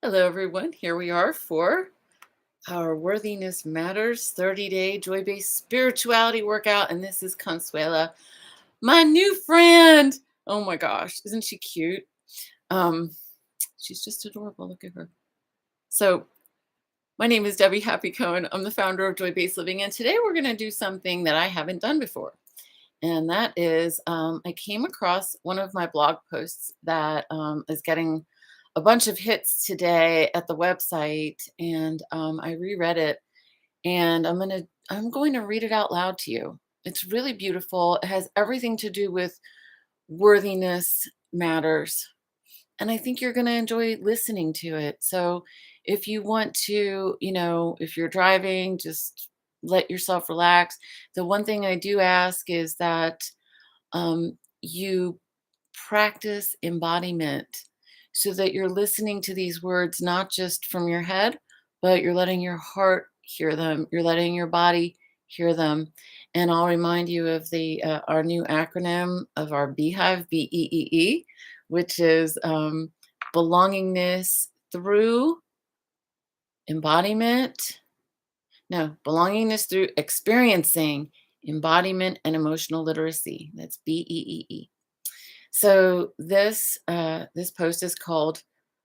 Hello, everyone. Here we are for our Worthiness Matters 30-day joy-based spirituality workout. And this is Consuela, my new friend. Oh my gosh, isn't she cute? Um, she's just adorable. Look at her. So my name is Debbie Happy Cohen. I'm the founder of Joy-Based Living. And today we're going to do something that I haven't done before. And that is, I came across one of my blog posts that is getting a bunch of hits today at the website, and I reread it, and I'm going to read it out loud to you. It's really beautiful. It has everything to do with worthiness matters, and I think you're going to enjoy listening to it. So, if you want to, if you're driving, just let yourself relax. The one thing I do ask is that you practice embodiment so that you're listening to these words not just from your head, but you're letting your heart hear them. You're letting your body hear them. And I'll remind you of the our new acronym of our Beehive, BEEE, which is belongingness through embodiment. No, belongingness through experiencing embodiment and emotional literacy. That's BEEE. So this post is called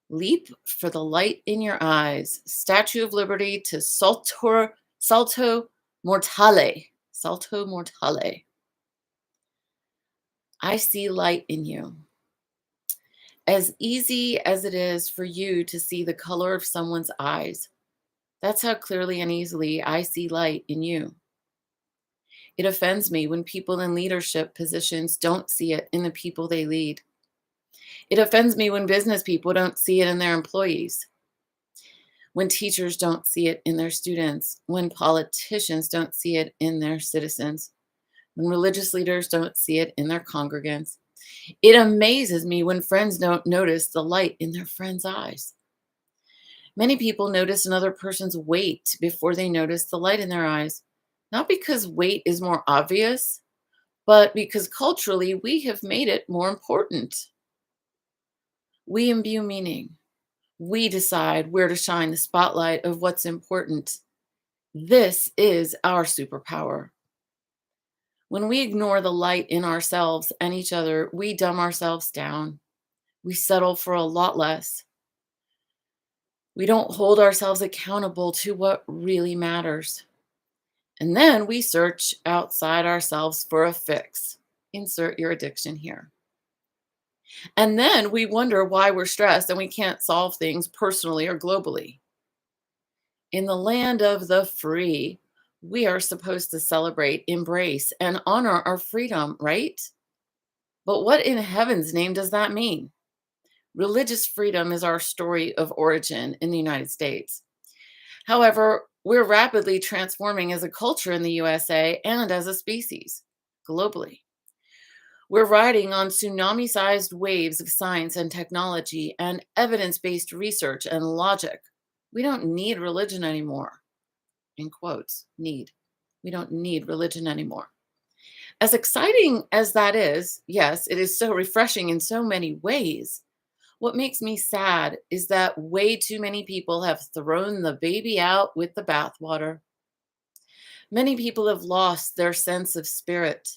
"Leap for the Light in Your Eyes: Statue of Liberty to Salto Mortale." Salto Mortale. I see light in you. As easy as it is for you to see the color of someone's eyes, that's how clearly and easily I see light in you. It offends me when people in leadership positions don't see it in the people they lead. It offends me when business people don't see it in their employees, when teachers don't see it in their students, when politicians don't see it in their citizens, when religious leaders don't see it in their congregants. It amazes me when friends don't notice the light in their friends' eyes. Many people notice another person's weight before they notice the light in their eyes, not because weight is more obvious, but because culturally we have made it more important. We imbue meaning. We decide where to shine the spotlight of what's important. This is our superpower. When we ignore the light in ourselves and each other, we dumb ourselves down. We settle for a lot less. We don't hold ourselves accountable to what really matters. And then we search outside ourselves for a fix. Insert your addiction here. And then we wonder why we're stressed and we can't solve things personally or globally. In the land of the free, we are supposed to celebrate, embrace, and honor our freedom, right? But what in heaven's name does that mean? Religious freedom is our story of origin in the United States. However, we're rapidly transforming as a culture in the USA and as a species globally. We're riding on tsunami sized waves of science and technology and evidence based research and logic. We don't need religion anymore. In quotes, need. We don't need religion anymore. As exciting as that is, yes, it is so refreshing in so many ways. What makes me sad is that way too many people have thrown the baby out with the bathwater. Many people have lost their sense of spirit,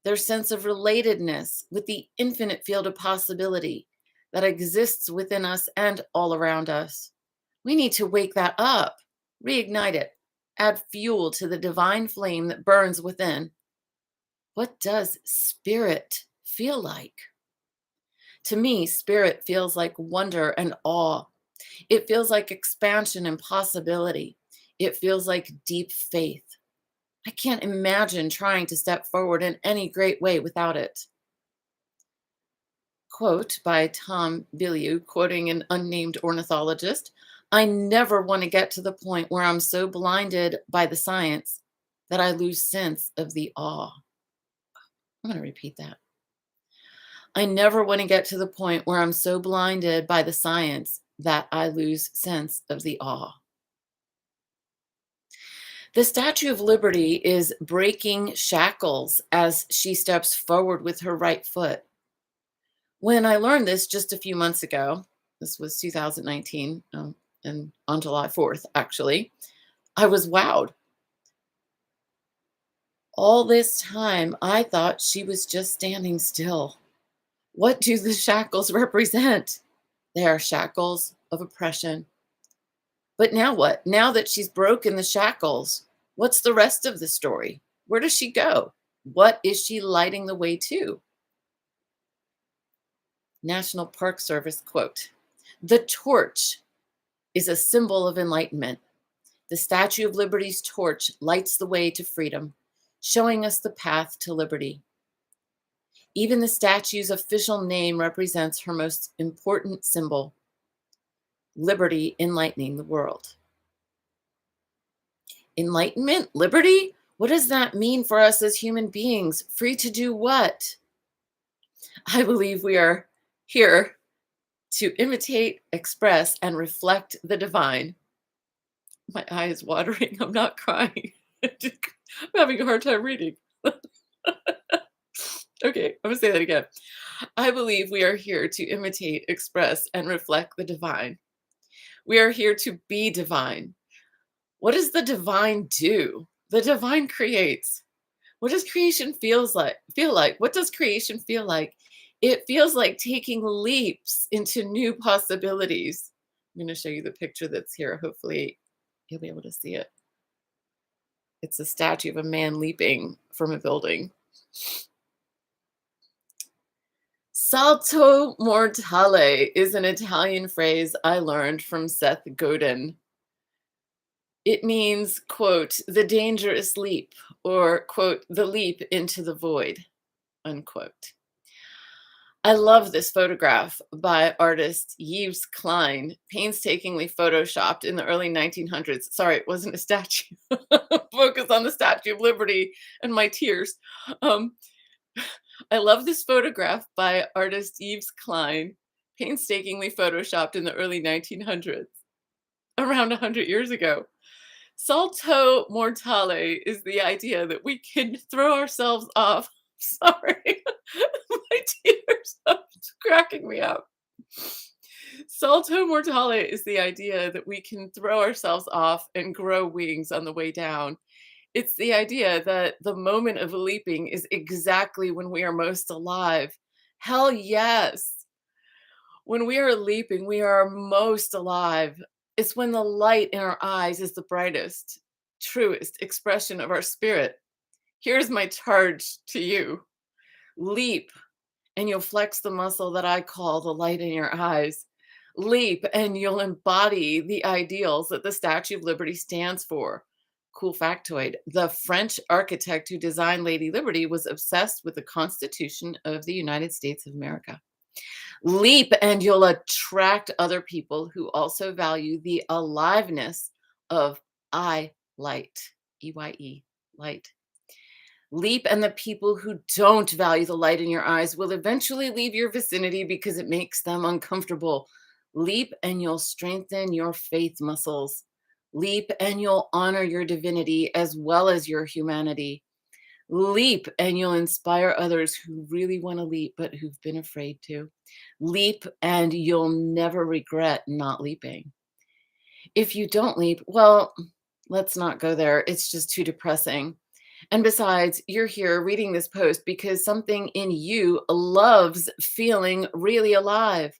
their sense of relatedness with the infinite field of possibility that exists within us and all around us. We need to wake that up, reignite it, add fuel to the divine flame that burns within. What does spirit feel like? To me, spirit feels like wonder and awe. It feels like expansion and possibility. It feels like deep faith. I can't imagine trying to step forward in any great way without it. Quote by Tom Bilyeu, quoting an unnamed ornithologist: I never want to get to the point where I'm so blinded by the science that I lose sense of the awe. I'm going to repeat that. I never want to get to the point where I'm so blinded by the science that I lose sense of the awe. The Statue of Liberty is breaking shackles as she steps forward with her right foot. When I learned this just a few months ago, This was 2019, and on July 4th, actually. I was wowed. All this time, I thought she was just standing still. What do the shackles represent? They are shackles of oppression. But now what? Now that she's broken the shackles, what's the rest of the story? Where does she go? What is she lighting the way to? National Park Service quote: "The torch is a symbol of enlightenment. The Statue of Liberty's torch lights the way to freedom, showing us the path to liberty. Even the statue's official name represents her most important symbol: liberty enlightening the world." Enlightenment? Liberty? What does that mean for us as human beings? Free to do what? I believe we are here to imitate, express, and reflect the divine. My eye is watering. I'm not crying. I'm having a hard time reading. Okay, I'm going to say that again. I believe we are here to imitate, express, and reflect the divine. We are here to be divine. What does the divine do? The divine creates. What does creation feel like? What does creation feel like? It feels like taking leaps into new possibilities. I'm going to show you the picture that's here. Hopefully, you'll be able to see it. It's a statue of a man leaping from a building. Salto mortale is an Italian phrase I learned from Seth Godin. It means, quote, "the dangerous leap," or, quote, "the leap into the void," unquote. I love this photograph by artist Yves Klein, painstakingly photoshopped in the early 1900s. Sorry, it wasn't a statue. Focus on the Statue of Liberty and my tears. Um, I love this photograph by artist Yves Klein, painstakingly photoshopped in the early 1900s, around 100 years ago. Salto mortale is the idea that we can throw ourselves off. Sorry, my tears are cracking me up. Salto mortale is the idea that we can throw ourselves off and grow wings on the way down. It's the idea that the moment of leaping is exactly when we are most alive. Hell yes. When we are leaping, we are most alive. It's when the light in our eyes is the brightest, truest expression of our spirit. Here's my charge to you: leap, and you'll flex the muscle that I call the light in your eyes. Leap, and you'll embody the ideals that the Statue of Liberty stands for. Cool factoid: the French architect who designed Lady Liberty was obsessed with the Constitution of the United States of America. Leap, and you'll attract other people who also value the aliveness of I light, EYE, light. Leap, and the people who don't value the light in your eyes will eventually leave your vicinity because it makes them uncomfortable. Leap, and you'll strengthen your faith muscles. Leap, and you'll honor your divinity as well as your humanity. Leap, and you'll inspire others who really want to leap but who've been afraid to. Leap, and you'll never regret not leaping. If you don't leap, well, let's not go there. It's just too depressing. And besides, you're here reading this post because something in you loves feeling really alive.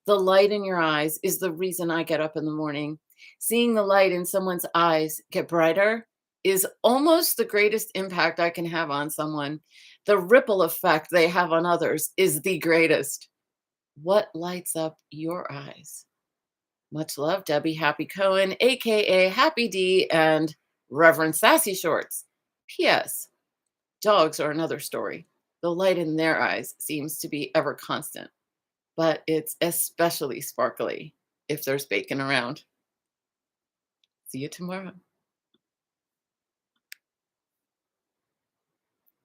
The light in your eyes is the reason I get up in the morning. Seeing the light in someone's eyes get brighter is almost the greatest impact I can have on someone. The ripple effect they have on others is the greatest. What lights up your eyes? Much love, Debbie Happy Cohen, aka Happy D, and Reverend Sassy Shorts. P.S. Dogs are another story. The light in their eyes seems to be ever constant, but it's especially sparkly if there's bacon around. See you tomorrow.